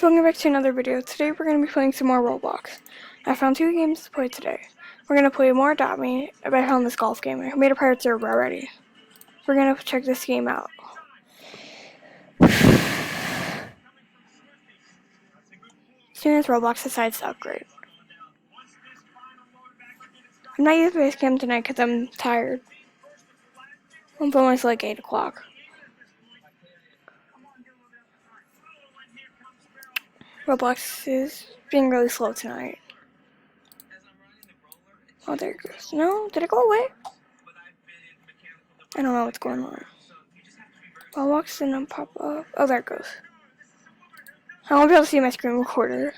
Welcome back to another video. Today we're going to be playing some more Roblox. I found 2 games to play today. We're going to play more Adopt Me, but I found this golf game. I made a pirate server already. We're going to check this game out. As soon as Roblox decides to upgrade. I'm not using this game tonight because I'm tired. It's almost like 8 o'clock. Roblox is being really slow tonight. Oh, there it goes. No, did it go away? I don't know what's going on. Roblox didn't pop up. Oh, there it goes. I won't be able to see my screen recorder.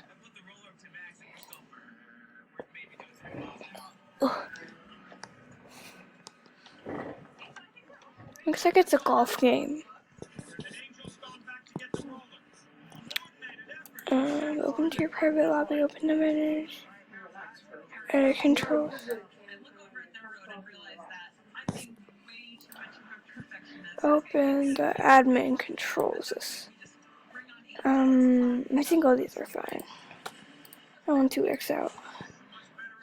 Ugh. Looks like it's a golf game. Open to your private lobby, open to manage. Edit controls. Open the admin controls. I think all these are fine. I want to X out.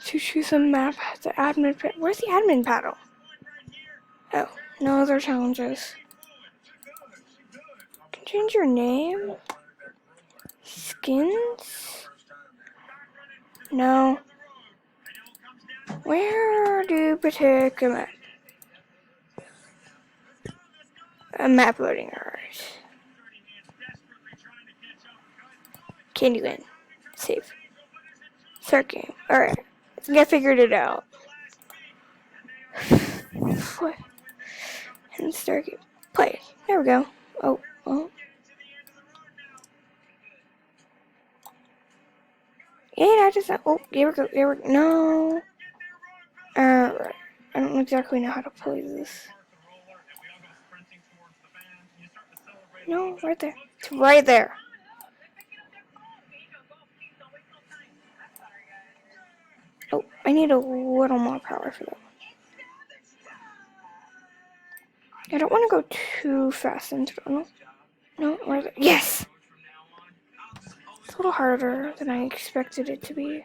To choose a map, the admin where's the admin paddle? Oh, no other challenges. You can change your name? Skins? No. Where do you pick a map? A map loading, alright. Candy win. Save. Start game. Alright. I think I figured it out. What? And start game. Play. There we go. Oh. Yeah, I just. Oh, here we go. Here we go. No. Right. I don't exactly know how to play this. No, right there. It's right there. Oh, I need a little more power for that. I don't want to go too fast into it. No, right there. Yes! It's a little harder than I expected it to be.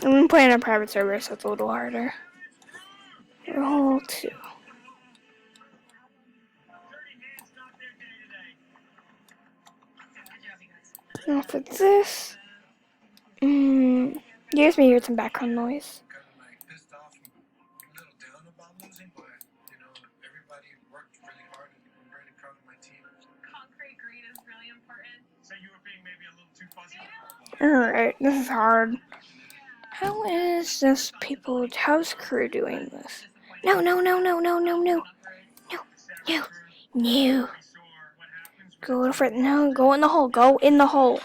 I'm playing a private server, so it's a little harder. Roll 2. Now for this, you guys may hear some background noise. Alright, this is hard. How is this how's crew doing this? No. Go for it. No, go in the hole. Go in the hole.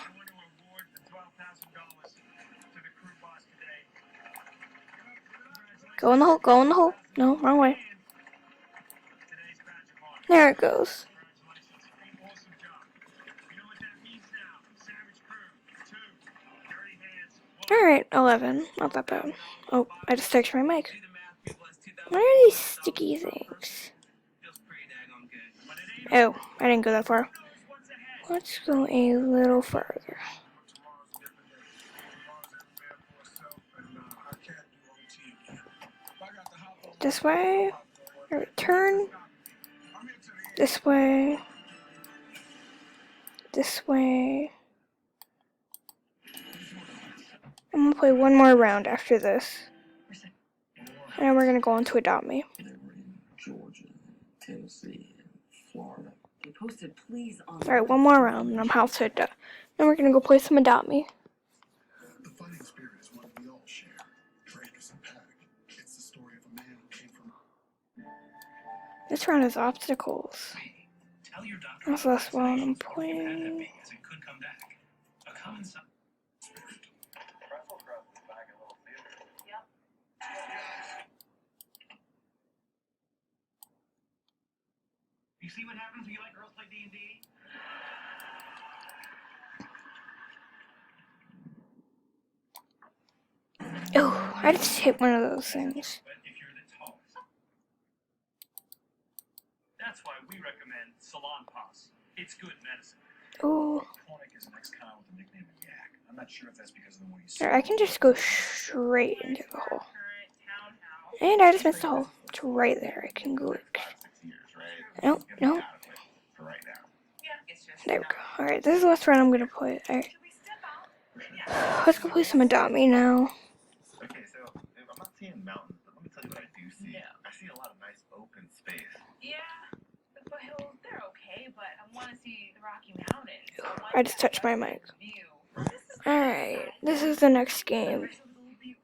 Go in the hole. Go in the hole. No, wrong way. There it goes. Alright, 11. Not that bad. Oh, I just touched my mic. What are these sticky things? Oh, I didn't go that far. Let's go a little further. This way. Return. This way. This way. I'm gonna play one more round after this. And then we're gonna go on to Adopt Me. Alright, one more round and I'm half to Adopt. Then we're gonna go play some Adopt Me. The fighting spirit is what we all share. Drake is empathic. It's the story of a man who came from. This round is obstacles. That's the last one I'm playing. You see what happens when you let girls play D&D? Oh, I just hit one of those things. That's why we recommend Salon Pass. It's good medicine. Ooh. Alright, I can just go straight into the hole. And I just missed the hole. It's right there. I can go like... Nope, nope. There we go. Alright, this is the last round I'm gonna play. Alright. Let's go play some Adopt Me now. Okay, so I'm not seeing mountains, but let me tell you what I do see. Yeah. I see a lot of nice open space. Yeah, the foothills, they're okay, but I want to see the Rocky Mountains. I just touched my mic. Alright, this is the next game.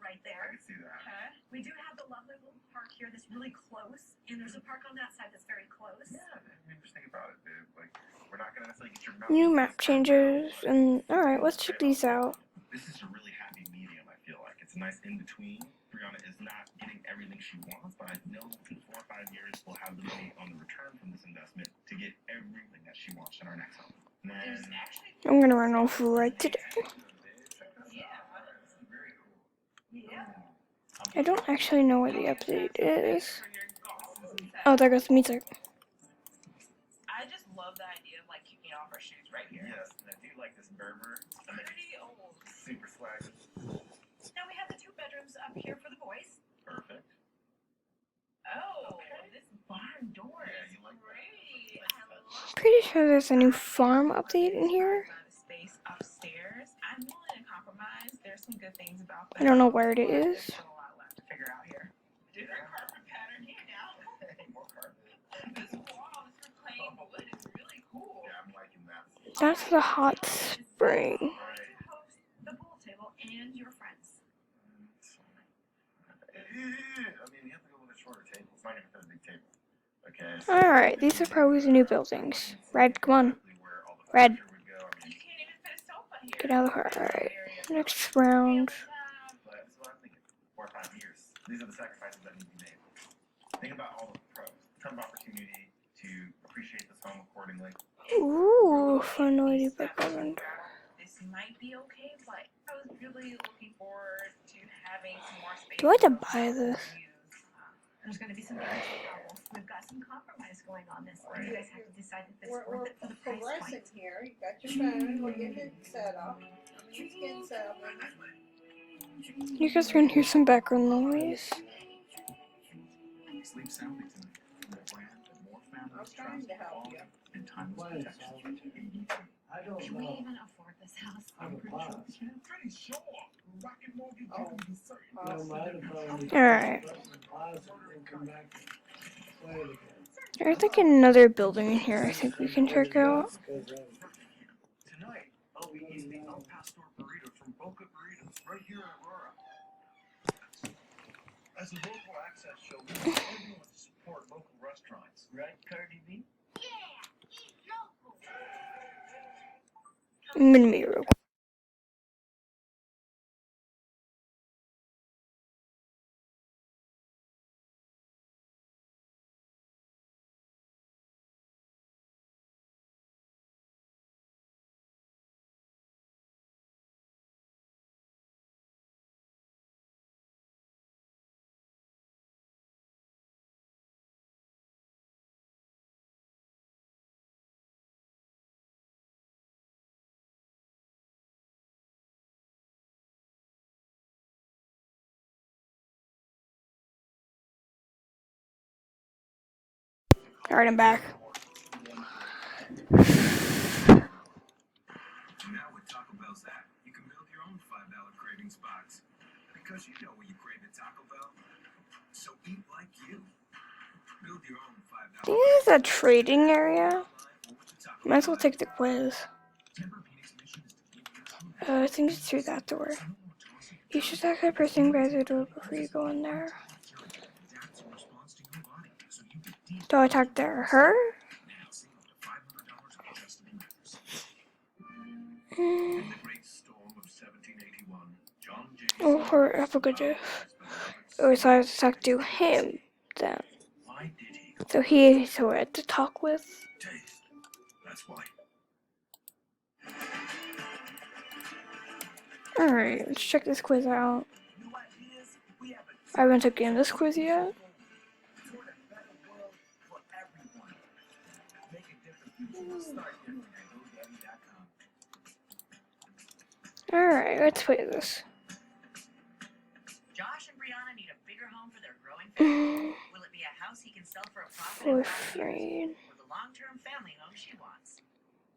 Right there. I can see that. We do have the lovely little park here that's really close, and there's a park on that side that's very close. Yeah, I mean, just think about it, dude. Like, we're not gonna necessarily get your mountains. New map changes, and alright, let's check these out. This is a really happy medium, I feel like. It's a nice in-between. Brianna is not getting everything she wants, but I know in 4 or 5 years we'll have the money on the return from this investment to get everything that she wants in our next home. I'm gonna run off right today. I don't actually know where the update is. Oh, there goes the music. I just love the idea of like kicking off our shoes right here. Yes, and I do like this Berber. Pretty old. Super swag. Now we have the 2 bedrooms up here for the boys. Perfect. Oh, okay. This barn door is great. Pretty sure there's a new farm update in here. Space upstairs. I'm willing to compromise. There's some good things about that. I don't know where it is. There's a lot left to figure out here. There's our carpet pattern here now. More carpet. This wall, this reclaimed wood is really cool. Yeah, I'm liking that. That's the hot spring. The pool table and your friends. I mean, you have to go with a shorter table. It's not even a big table. Okay. Alright, these are probably the new buildings. Red, come on. Red. Get out of the car. Alright. Next round. These are the sacrifices that need to be made. Think about all the pros. Ton of opportunity to appreciate this home accordingly. Ooh, fun lady background. This might be okay, but I was really looking forward to having some more space. Do I have to buy this? There's going to be some troubles. We've got some compromise going on this. You guys have to decide if it's worth it for the price point. Here. You got your phone. We're getting it set up. It's getting set up. You guys are gonna hear some background noise. Sleep soundly tonight. The brand that more families I'm trying to help you. and timeless protection. Can we even afford this house? I'm pretty sure. Rocket mortgage Alright. There's like another building in here I think we can check out. Tonight, I'll be eating El Pastor burritos from Boca Burritos right here in Aurora. As a local access show, we want everyone to support local restaurants. Right, Cardi B? Yeah, eat local. I'm gonna be real quick. Alright, I'm back. Now with Taco Bell's app, you can build your own $5 craving spots. Because you know when you crave at Taco Bell, so eat like you. Build your own $5. This is a trading area. Might as well take the quiz. I think it's through that door. You should attack that person by the door before you go in there. Do I attack her? Oh, her Africa. Oh, so I have to talk to him then. So he's who I had to talk with. That's why. Alright, let's check this quiz out. I haven't taken this quiz yet. Alright, let's play this. Josh and Brianna need a bigger home for their growing family. Will it be a house he can sell for a profit in For 5 years, free. or the long-term family home she wants?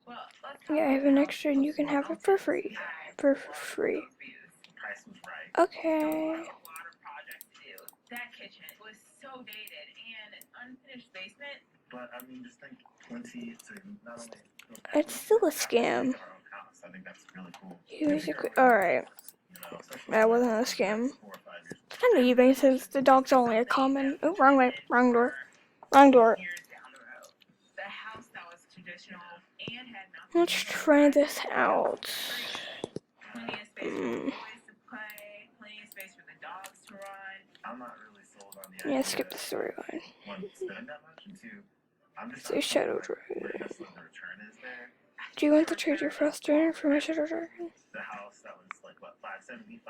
Well, let's Yeah, I have an extra and you can have it for free. For free. Price was right. Okay. Water project too. That kitchen was so dated and an unfinished basement. But I mean, just think plenty to not only. It's still a scam. I think that's really cool. Alright. That wasn't a scam. It's kind of even since the dog's only a common. Oh, wrong way. Wrong door. Wrong door. Years down the road, the house that was traditional and had nothing. Let's try this out. Plenty of space for the boys to play. Plenty of space for the dogs to run. I'm not really sold on the Yeah, skip the storyline. one, spend that much, and two, I'm just Say Shadow Dragon. where necessarily the return is there. Do you want to trade your first dinner for my Shadow Dragon? The house that was like what, $575.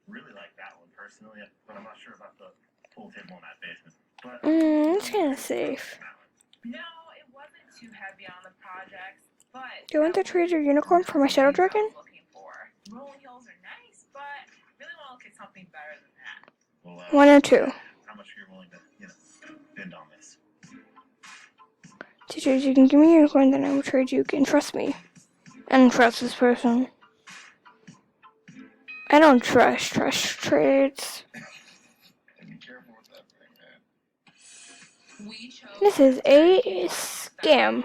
Really like that one personally, but I'm not sure about the pool table in that basement. But It's kind of safe. no, it wasn't too heavy on the projects, but Do you want to trade your unicorn for my Shadow Dragon? looking for. Rolling hills are nice, but really want to look at something better than that. Well, 1 or 2. how much are you willing to, bend on this? To trade, you can give me a unicorn, then I will trade you. And trust me. And trust this person. I don't trust trades. Be careful with that thing, man. We chose This is a scam.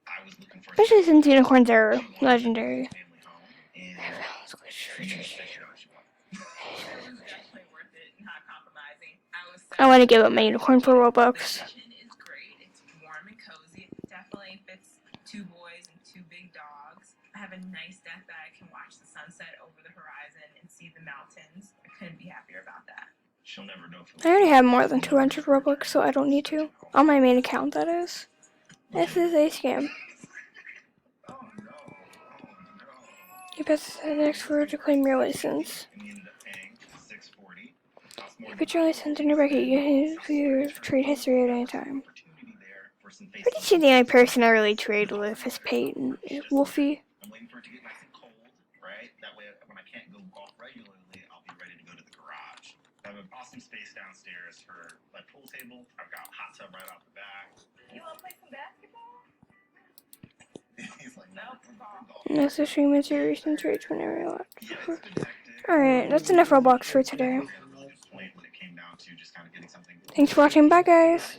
I was looking for Especially since unicorns are legendary. family home, and it was definitely worth it, not compromising. I want to give up my unicorn for Roblox. The kitchen is great. It's warm and cozy. It definitely fits 2 boys and 2 big dogs. I have a nice deck that I can watch the sunset over the horizon and see the mountains. I couldn't be happier about that. She'll never know. I already have more than 200 Robux, so I don't need to. On my main account, that is. This is a scam. You press the next word to claim your license. You put your license in your bucket. You can view your trade history at any time. Pretty sure the only person I really trade with is Peyton. Wolfie. I'm waiting for it to get nice and cold, right? That way, when I can't go golf regularly, I'll be ready to go to the garage. I have an awesome space downstairs for my pool table. I've got a hot tub right off the back. You want to play some basketball? He's like, no, football. That's the stream of your recent trades whenever you want. Alright, that's enough Roblox for today. Thanks for watching. Bye, guys.